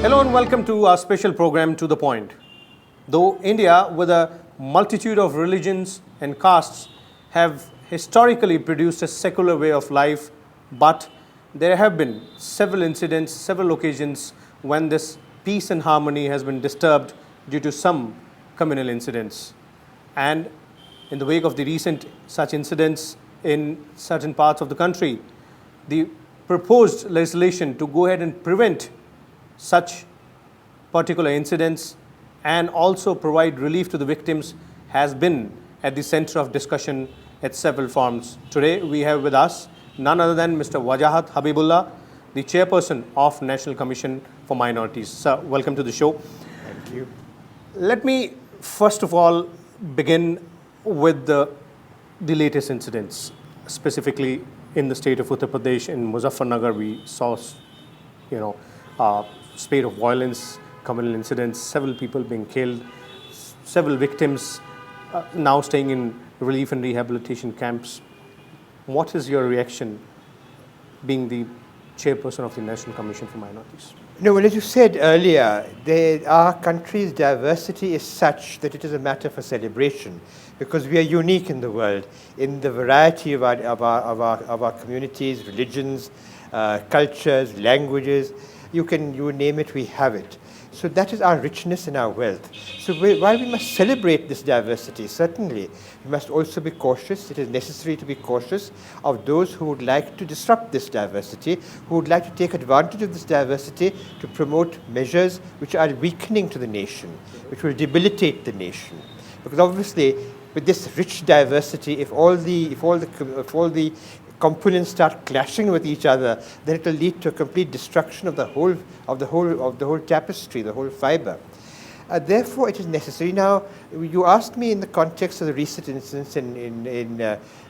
Hello and welcome to our special program To The Point. Though India, with a multitude of religions and castes, have historically produced a secular way of life, but there have been several incidents, several occasions when this peace and harmony has been disturbed due to some communal incidents. And in the wake of the recent such incidents in certain parts of the country, the proposed legislation to go ahead and prevent such particular incidents and also provide relief to the victims has been at the center of discussion at several forums. Today we have with us none other than Mr. Wajahat Habibullah, the chairperson of National Commission for Minorities. Sir, welcome to the show. Thank you. Let me first of all begin with the latest incidents, specifically in the state of Uttar Pradesh. In Muzaffarnagar, we saw, spate of violence, communal incidents, several people being killed, several victims now staying in relief and rehabilitation camps. What is your reaction, being the chairperson of the National Commission for Minorities? No, well, as you said earlier, our country's diversity is such that it is a matter for celebration, because we are unique in the world in the variety of our communities, religions, cultures, languages. You name it, we have it. So that is our richness and our wealth. So while we must celebrate this diversity, certainly, we must also be cautious. It is necessary to be cautious of those who would like to disrupt this diversity, who would like to take advantage of this diversity to promote measures which are weakening to the nation, which will debilitate the nation. Because obviously, with this rich diversity, if all the components start clashing with each other, then it will lead to a complete destruction of the whole tapestry, the whole fiber. Therefore, it is necessary. Now, you asked me in the context of the recent incidents in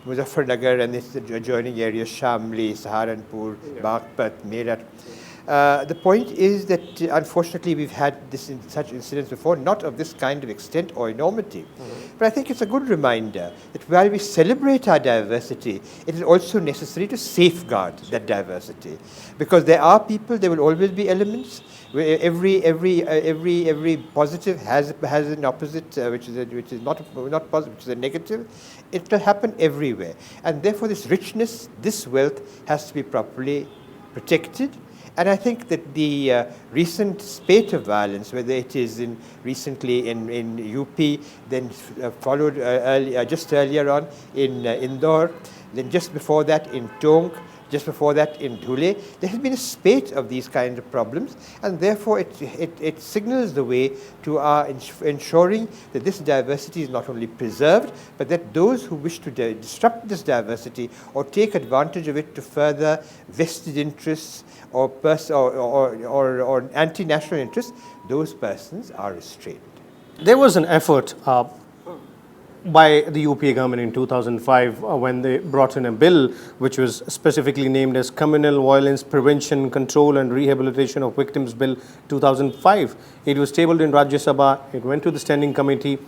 Muzaffarnagar and its adjoining areas, Shamli, Saharanpur, Baghpat, Meerut. The point is that unfortunately we've had such incidents before, not of this kind of extent or enormity. But I think it's a good reminder that while we celebrate our diversity, it is also necessary to safeguard that diversity, because there are people, there will always be elements. Where every positive has an opposite, which is not positive, which is a negative. It will happen everywhere, and therefore this richness, this wealth, has to be properly protected. And I think that the recent spate of violence, whether it is recently in UP, then followed just earlier on in Indore, then just before that in Tonk, just before that in Dhule, there has been a spate of these kinds of problems, and therefore it signals the way to our ensuring that this diversity is not only preserved, but that those who wish to disrupt this diversity or take advantage of it to further vested interests or anti-national interests, those persons are restrained. There was an effort by the UPA government in 2005 when they brought in a bill which was specifically named as Communal Violence Prevention, Control and Rehabilitation of Victims Bill 2005. It was tabled in Rajya Sabha. It went to the standing committee.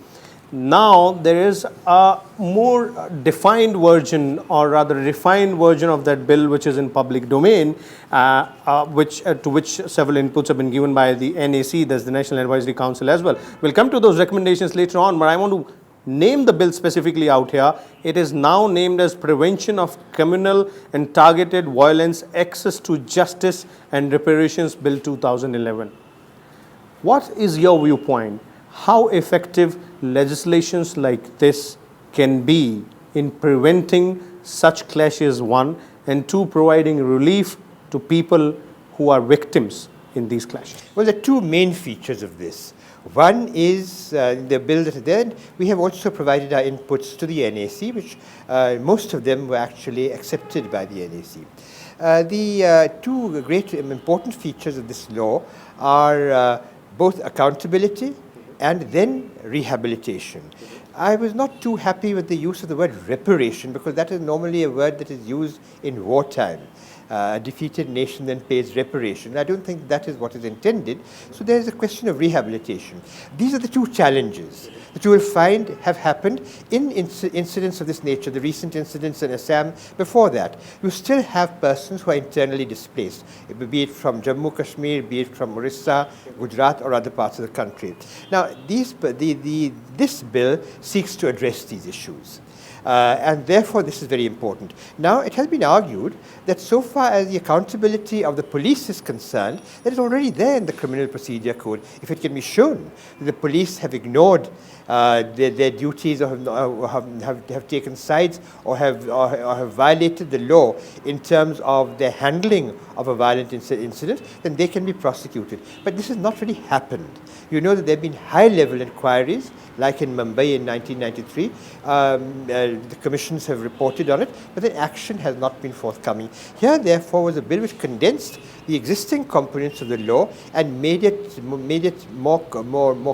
Now there is a more defined version, or rather refined version of that bill, which is in public domain, to which several inputs have been given by the NAC, that's the National Advisory Council as well. We'll come to those recommendations later on, but I want to name the bill specifically out here. It is now named as Prevention of Communal and Targeted Violence, Access to Justice and Reparations Bill 2011. What is your viewpoint? How effective legislations like this can be in preventing such clashes, one, and two, providing relief to people who are victims in these clashes? Well, there are two main features of this. One is the bill that is there. We have also provided our inputs to the NAC, which most of them were actually accepted by the NAC. The two great important features of this law are both accountability and then rehabilitation. I was not too happy with the use of the word reparation, because that is normally a word that is used in wartime. A defeated nation then pays reparation. I don't think that is what is intended. So there is a question of rehabilitation. These are the two challenges that you will find have happened in incidents of this nature, the recent incidents in Assam. Before that, you still have persons who are internally displaced, be it from Jammu Kashmir, be it from Orissa, Gujarat, or other parts of the country. Now, this bill seeks to address these issues. And therefore, this is very important. Now, it has been argued that so far as the accountability of the police is concerned, that is already there in the Criminal Procedure Code. If it can be shown that the police have ignored their duties or have taken sides or have violated the law in terms of their handling of a violent incident, then they can be prosecuted. But this has not really happened. You know that there have been high-level inquiries, like in Mumbai in 1993. The commissions have reported on it, but the action has not been forthcoming. Here, therefore, was a bill which condensed the existing components of the law and made it more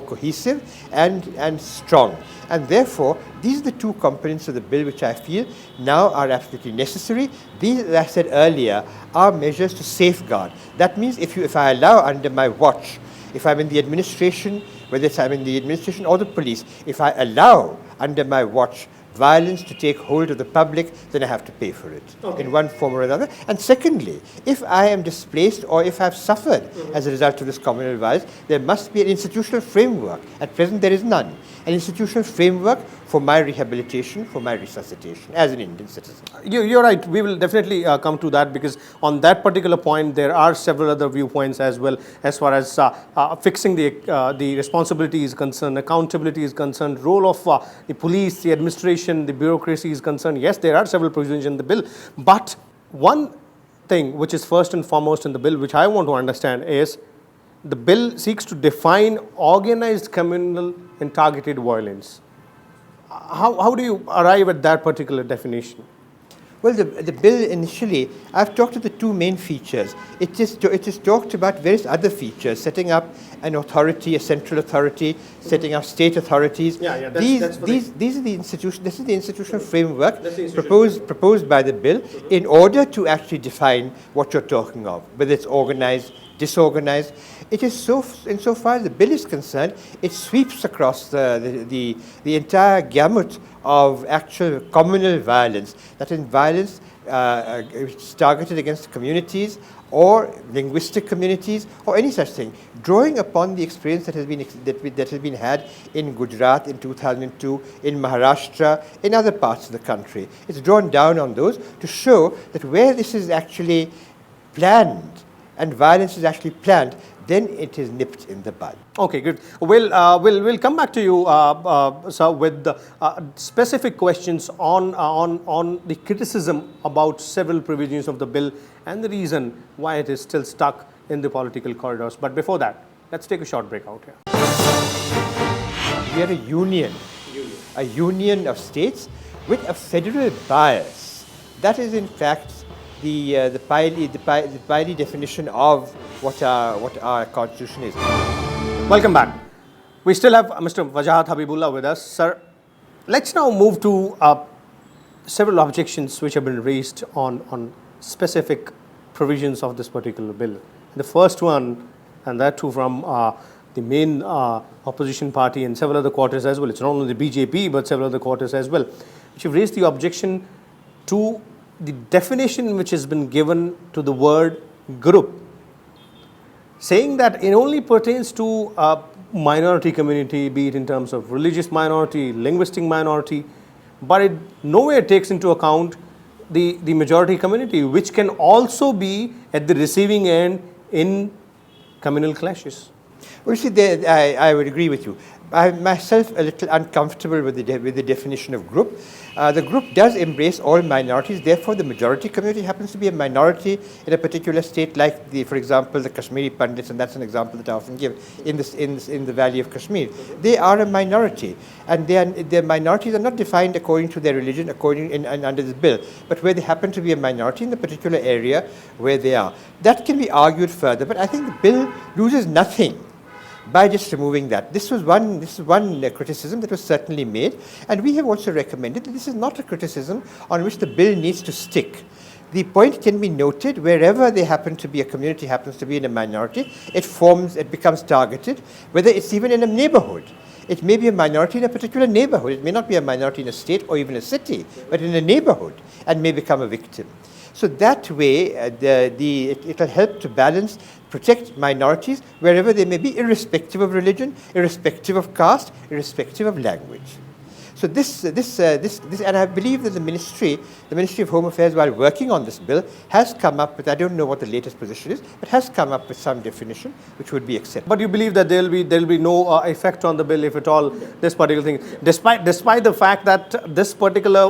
cohesive and strong. And therefore, these are the two components of the bill which I feel now are absolutely necessary. These, as I said earlier, are measures to safeguard. That means if I allow under my watch, if I'm in the administration, whether I'm in the administration or the police, if I allow under my watch violence to take hold of the public, then I have to pay for it in one form or another. And secondly, if I am displaced or if I've suffered as a result of this communal violence, there must be an institutional framework. At present, there is none. An institutional framework for my rehabilitation, for my resuscitation as an Indian citizen. You're right. We will definitely come to that, because on that particular point, there are several other viewpoints as well, as far as fixing the responsibility is concerned, accountability is concerned, role of the police, the administration, the bureaucracy is concerned. Yes, there are several provisions in the bill, but one thing which is first and foremost in the bill, which I want to understand, is the bill seeks to define organized communal and targeted violence. How do you arrive at that particular definition? Well, the bill initially, I've talked of the two main features. It just talked about various other features, setting up an authority, a central authority, setting up state authorities. These are the institution. This is the institutional framework proposed by the bill in order to actually define what you're talking of, whether it's organized, disorganized. It is so, insofar as the bill is concerned, it sweeps across the entire gamut of actual communal violence, that is violence which is targeted against communities or linguistic communities or any such thing, drawing upon the experience that has been had in Gujarat in 2002, in Maharashtra, in other parts of the country. It's drawn down on those to show that where this is actually planned and violence is actually planned, then it is nipped in the bud. Okay, good. We'll come back to you, sir, with specific questions on the criticism about several provisions of the bill and the reason why it is still stuck in the political corridors. But before that, let's take a short break out here. We are a union of states with a federal bias. That is, in fact, the Pali definition of what our constitution is. Welcome back. We still have Mr. Wajahat Habibullah with us. Sir, let's now move to several objections which have been raised on specific provisions of this particular bill. The first one, and that too from the main opposition party and several other quarters as well. It's not only the BJP but several other quarters as well, which have raised the objection to the definition which has been given to the word group, saying that it only pertains to a minority community, be it in terms of religious minority, linguistic minority, but it nowhere takes into account the majority community, which can also be at the receiving end in communal clashes. Well, you see, I would agree with you. I'm myself a little uncomfortable with the definition of group. The group does embrace all minorities. Therefore, the majority community happens to be a minority in a particular state, like for example, the Kashmiri Pandits, and that's an example that I often give in the Valley of Kashmir. They are a minority, and their minorities are not defined according to their religion, under this bill, but where they happen to be a minority in the particular area where they are. That can be argued further, but I think the bill loses nothing by just removing that. This is one criticism that was certainly made, and we have also recommended that this is not a criticism on which the bill needs to stick. The point can be noted wherever they happen to be, a community happens to be in a minority, it becomes targeted, whether it's even in a neighborhood. It may be a minority in a particular neighborhood. It may not be a minority in a state or even a city, but in a neighborhood, and may become a victim. So that way, it will help to balance, protect minorities wherever they may be, irrespective of religion, irrespective of caste, irrespective of language. So and I believe that the Ministry of Home Affairs, while working on this bill, has come up with, I don't know what the latest position is, but has come up with some definition which would be acceptable. But you believe that there'll be no effect on the bill, if at all, this particular thing, despite the fact that this particular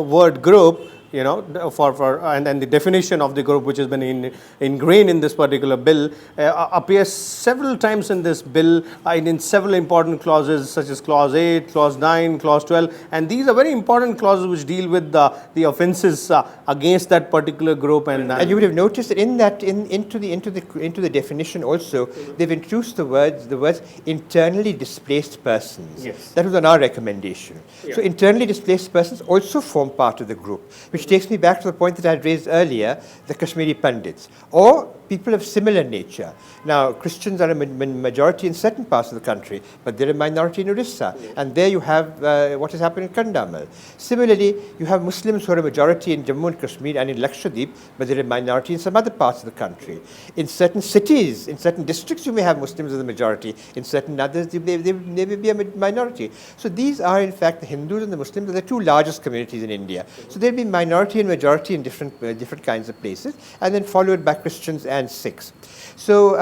word group, you know, and the definition of the group which has been ingrained in this particular bill appears several times in this bill, in several important clauses such as clause 8, clause 9, clause 12, and these are very important clauses which deal with the offences against that particular group. And you would have noticed that into the definition also, they've introduced the words internally displaced persons. Yes. That was on our recommendation. Yeah. So internally displaced persons also form part of the group, which takes me back to the point that I had raised earlier, the Kashmiri Pandits, or people of similar nature. Now, Christians are a majority in certain parts of the country, but they're a minority in Orissa, and there you have what has happened in Kandamal. Similarly, you have Muslims who are a majority in Jammu and Kashmir and in Lakshadweep, but they're a minority in some other parts of the country. In certain cities, in certain districts, you may have Muslims as a majority. In certain others, they may be a minority. So these are, in fact, the Hindus and the Muslims are the two largest communities in India. So there'll be minority and majority in different kinds of places, and then followed by Christians and Sikhs. So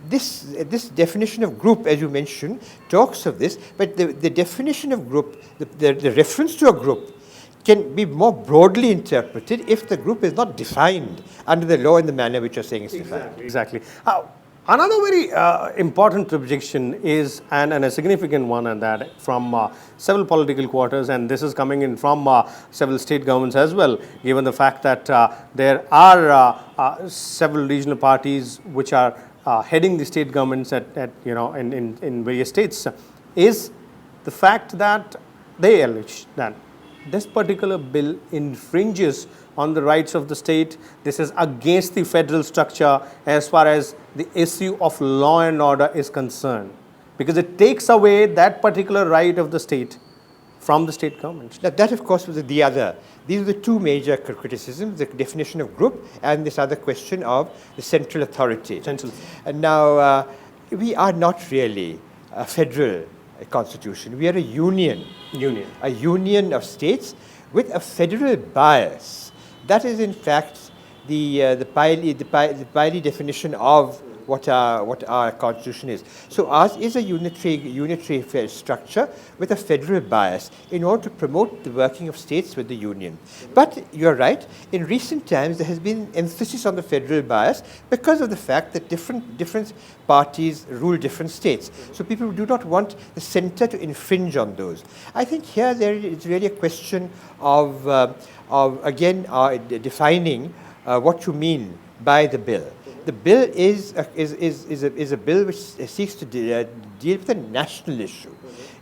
this definition of group, as you mentioned, talks of this, but the definition of group, the reference to a group, can be more broadly interpreted if the group is not defined under the law in the manner which you're saying is defined. Exactly. Another very important objection is, and a significant one at that, from several political quarters, and this is coming in from several state governments as well, given the fact that there are several regional parties which are heading the state governments in various states, is the fact that they allege that this particular bill infringes on the rights of the state. This is against the federal structure as far as the issue of law and order is concerned, because it takes away that particular right of the state from the state government. Now, that, of course, was the other. These are the two major criticisms, the definition of group and this other question of the central authority. And now, we are not really a federal constitution. We are a union. A union of states with a federal bias. That is, in fact, the Pali definition of what our constitution is. So ours is a unitary structure with a federal bias in order to promote the working of states with the union. But you're right, in recent times there has been emphasis on the federal bias because of the fact that different parties rule different states. So people do not want the center to infringe on those. I think here there is really a question of again defining what you mean by the bill. The bill is a bill which seeks to deal with a national issue.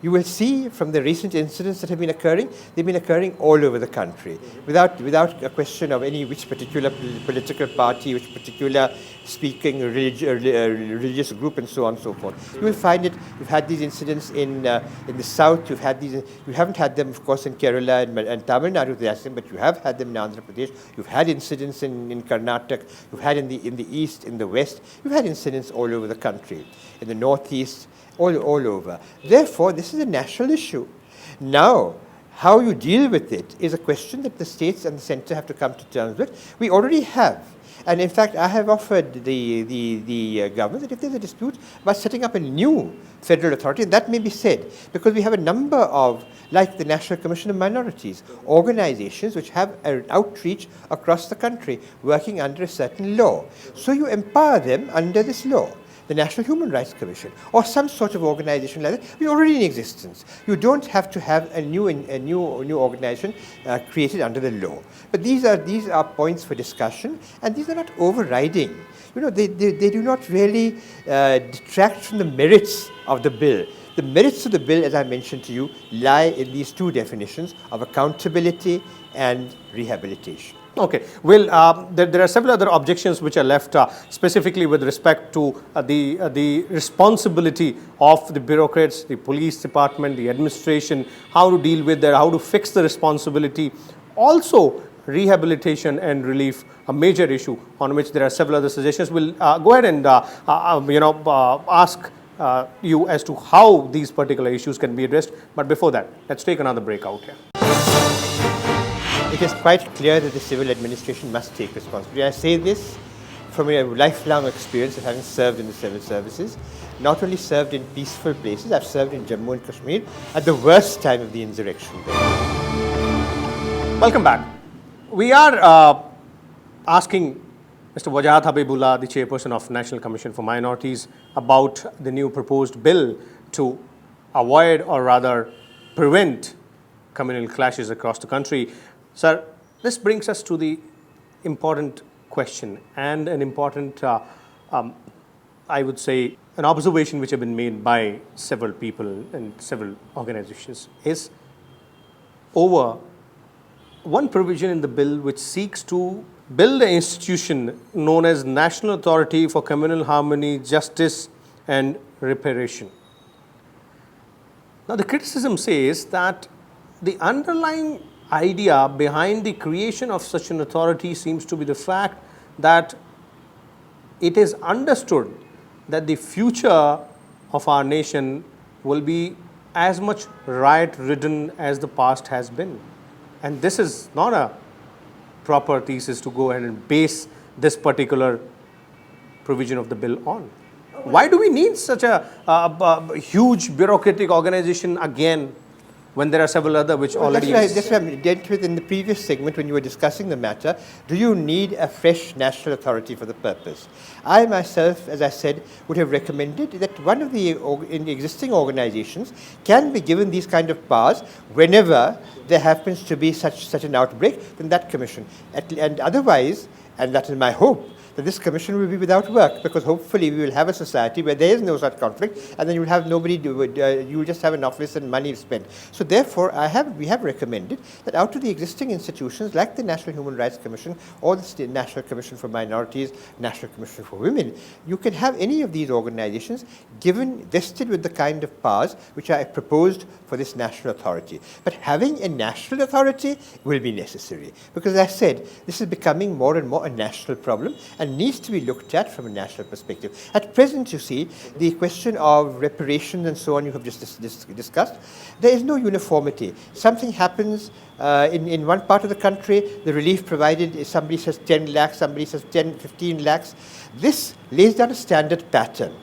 You will see from the recent incidents that have been occurring, they've been occurring all over the country, without a question of which particular political party, which particular speaking religious group, and so on and so forth. You will find it. You've had these incidents in the south. You haven't had them, of course, in Kerala and Tamil Nadu, but you have had them in Andhra Pradesh. You've had incidents in Karnataka. You've had in the east, in the west. You've had incidents all over the country, in the northeast. All over. Therefore, this is a national issue. Now, how you deal with it is a question that the states and the centre have to come to terms with. We already have. And in fact, I have offered the government that if there's a dispute about setting up a new federal authority, and that may be said, because we have a number of, like the National Commission of Minorities, organizations which have an outreach across the country working under a certain law. So you empower them under this law. The National Human Rights Commission, or some sort of organization like that, is already in existence. You don't have to have a new organization created under the law. But these are points for discussion, and these are not overriding. They do not really detract from the merits of the bill. The merits of the bill, as I mentioned to you, lie in these two definitions of accountability and rehabilitation. Okay. Well, there are several other objections which are left, specifically with respect to the responsibility of the bureaucrats, the police department, the administration, how to deal with that, how to fix the responsibility. Also, rehabilitation and relief, a major issue on which there are several other suggestions. We'll go ahead and ask you as to how these particular issues can be addressed. But before that, let's take another break out here. It is quite clear that the civil administration must take responsibility. I say this from a lifelong experience of having served in the civil services, not only served in peaceful places, I've served in Jammu and Kashmir at the worst time of the insurrection there. Welcome back. We are asking Mr. Wajahat Habibullah, the chairperson of National Commission for Minorities, about the new proposed bill to avoid or rather prevent communal clashes across the country. Sir, this brings us to the important question and an important, I would say, an observation which have been made by several people and several organizations is over one provision in the bill which seeks to build an institution known as National Authority for Communal Harmony, Justice and Reparation. Now, the criticism says that the underlying idea behind the creation of such an authority seems to be the fact that it is understood that the future of our nation will be as much riot-ridden as the past has been. And this is not a proper thesis to go ahead and base this particular provision of the bill on. Why do we need such a huge bureaucratic organization again when there are several other which already exist? That's what I dealt with in the previous segment when you were discussing the matter. Do you need a fresh national authority for the purpose? I myself, as I said, would have recommended that one of the existing organizations can be given these kind of powers whenever there happens to be such an outbreak, then that commission. And otherwise, and that is my hope, that this commission will be without work, because hopefully we will have a society where there is no such conflict, and then you will have nobody you will just have an office and money spent. So therefore, we have recommended that out of the existing institutions like the National Human Rights Commission or the National Commission for Minorities, National Commission for Women, you can have any of these organizations vested with the kind of powers which are proposed for this national authority. But having a national authority will be necessary, because as I said, this is becoming more and more a national problem and needs to be looked at from a national perspective. At present, you see, the question of reparations and so on you have just discussed, there is no uniformity. Something happens in one part of the country, the relief provided is somebody says 10 lakhs, somebody says 10, 15 lakhs. This lays down a standard pattern,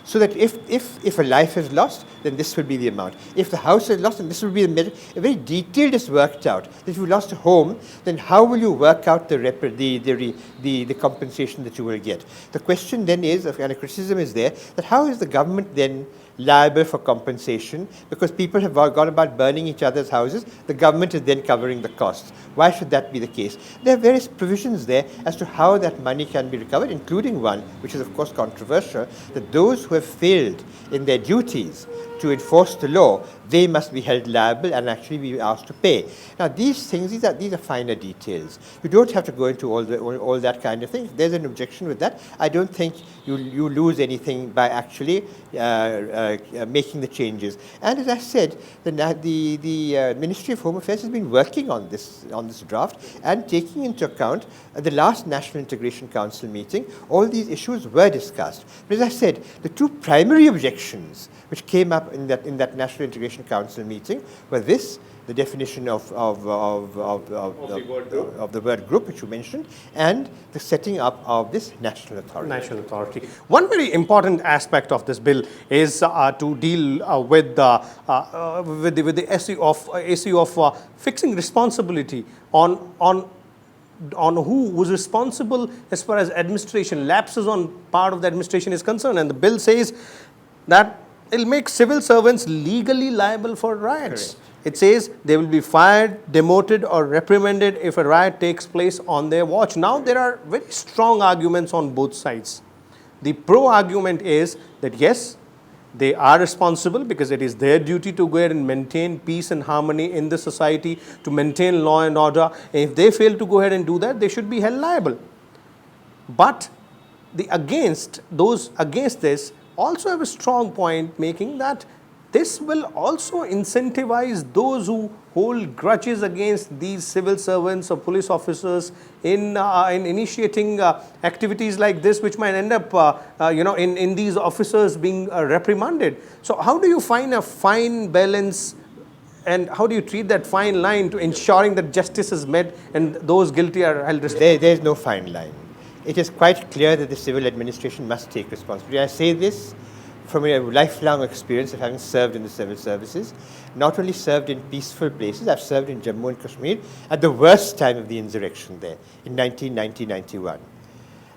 so that if a life is lost, then this will be the amount. If the house is lost, then this will be the measure. A very detailed is worked out. If you lost a home, then how will you work out the compensation that you will get? The question then is, and a criticism is there, that how is the government then liable for compensation, because people have gone about burning each other's houses, the government is then covering the costs. Why should that be the case? There are various provisions there as to how that money can be recovered, including one, which is of course controversial, that those who have failed in their duties to enforce the law, they must be held liable and actually be asked to pay. Now these are finer details. You don't have to go into all that kind of thing. If there's an objection with that, I don't think you lose anything by actually making the changes. And as I said, the Ministry of Home Affairs has been working on this draft and taking into account at the last National Integration Council meeting, all these issues were discussed. But as I said, the two primary objections which came up in that National Integration Council meeting were this, the definition of the word group, which you mentioned, and the setting up of this national authority. National authority. One very important aspect of this bill is to deal with the issue of fixing responsibility on who was responsible as far as administration, lapses on part of the administration is concerned. And the bill says that it will make civil servants legally liable for riots. Correct. It says they will be fired, demoted or reprimanded if a riot takes place on their watch. Now there are very strong arguments on both sides. The pro argument is that yes, They are responsible because it is their duty to go ahead and maintain peace and harmony in the society, to maintain law and order. And if they fail to go ahead and do that, they should be held liable. But those against this also have a strong point, making that this will also incentivize those who hold grudges against these civil servants or police officers in initiating activities like this, which might end up in these officers being reprimanded. So how do you find a fine balance, and how do you treat that fine line to ensuring that justice is met and those guilty are held responsible? There is no fine line. It is quite clear that the civil administration must take responsibility. I say this from a lifelong experience of having served in the civil services, not only served in peaceful places, I've served in Jammu and Kashmir at the worst time of the insurrection there in 1990-91.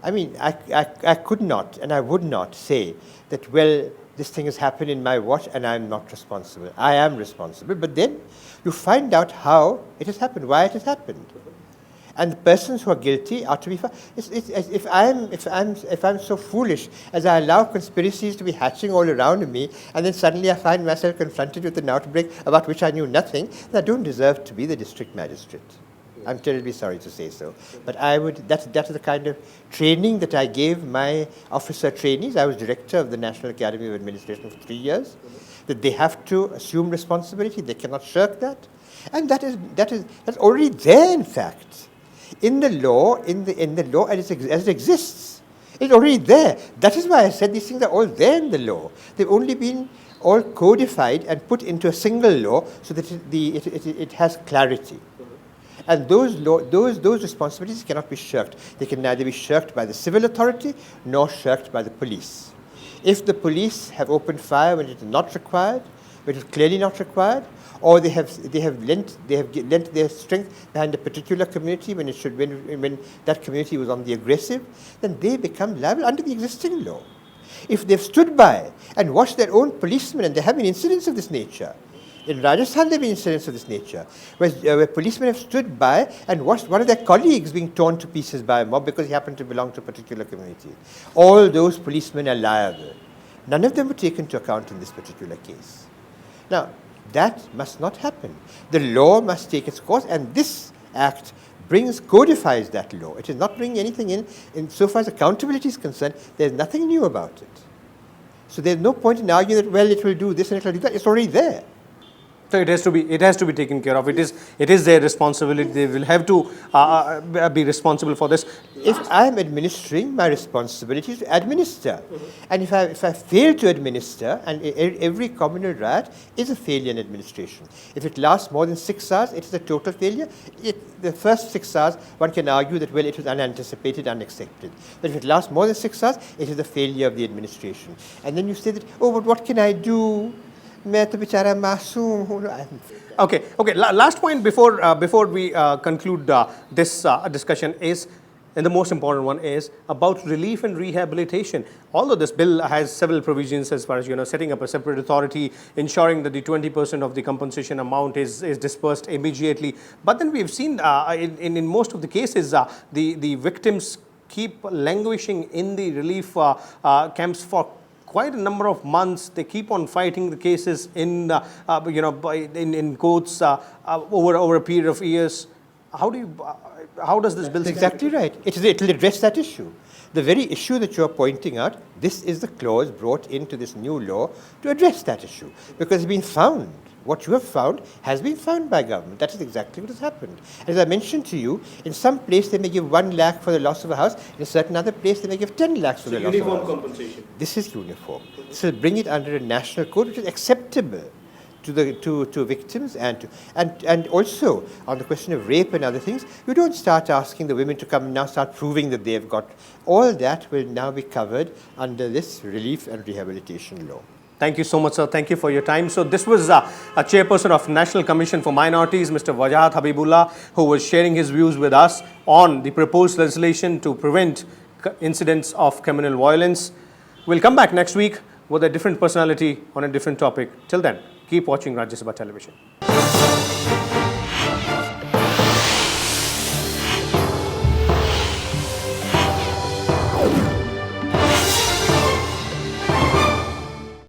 I mean, I could not and I would not say that, well, this thing has happened in my watch and I'm not responsible. I am responsible. But then you find out how it has happened, why it has happened. And the persons who are guilty are to be found. If I'm so foolish as I allow conspiracies to be hatching all around me, and then suddenly I find myself confronted with an outbreak about which I knew nothing, then I don't deserve to be the district magistrate. I'm terribly sorry to say so. But that's the kind of training that I gave my officer trainees. I was director of the National Academy of Administration for 3 years. That they have to assume responsibility. They cannot shirk that. And that's already there, in fact. In the law, in the law as it exists. It's already there. That is why I said these things are all there in the law. They've only been all codified and put into a single law so that it has clarity. And those responsibilities cannot be shirked. They can neither be shirked by the civil authority nor shirked by the police. If the police have opened fire when it is not required, when it is clearly not required, or they have lent their strength behind a particular community when that community was on the aggressive, then they become liable under the existing law. If they've stood by and watched their own policemen, and there have been incidents of this nature. In Rajasthan, there have been incidents of this nature, where policemen have stood by and watched one of their colleagues being torn to pieces by a mob because he happened to belong to a particular community. All those policemen are liable. None of them were taken into account in this particular case. Now, that must not happen. The law must take its course, and this act codifies that law. It is not bringing anything in so far as accountability is concerned. There's nothing new about it. So there's no point in arguing that, well, it will do this and it will do that. It's already there. So it has to be taken care of. It is their responsibility. They will have to be responsible for this. If I am administering, my responsibility is to administer. And if I fail to administer, and every communal riot is a failure in administration. If it lasts more than 6 hours, it is a total failure. The first 6 hours, one can argue that, well, it was unanticipated, unexpected. But if it lasts more than 6 hours, it is a failure of the administration. And then you say that, oh, but what can I do? Okay. Last point before we conclude this discussion is, and the most important one is about relief and rehabilitation. Although this bill has several provisions as far as setting up a separate authority, ensuring that the 20% of the compensation amount is dispersed immediately, but then we have seen in most of the cases the victims keep languishing in the relief camps for quite a number of months. They keep on fighting the cases in courts over a period of years. How does this bill? That's exactly right. It will address that issue. The very issue that you are pointing out, this is the clause brought into this new law to address that issue, because it's been found. What you have found has been found by government. That is exactly what has happened. As I mentioned to you, in some place they may give 1 lakh for the loss of a house. In a certain other place they may give 10 lakhs for the loss of a house. Uniform compensation. This is uniform. This will bring it under a national code which is acceptable to victims and also on the question of rape and other things. You don't start asking the women to come and now start proving that they have got. All that will now be covered under this relief and rehabilitation law. Thank you so much, sir. Thank you for your time. So this was a chairperson of National Commission for Minorities, Mr. Wajahat Habibullah, who was sharing his views with us on the proposed legislation to prevent incidents of communal violence. We'll come back next week with a different personality on a different topic. Till then, keep watching Rajya Sabha Television.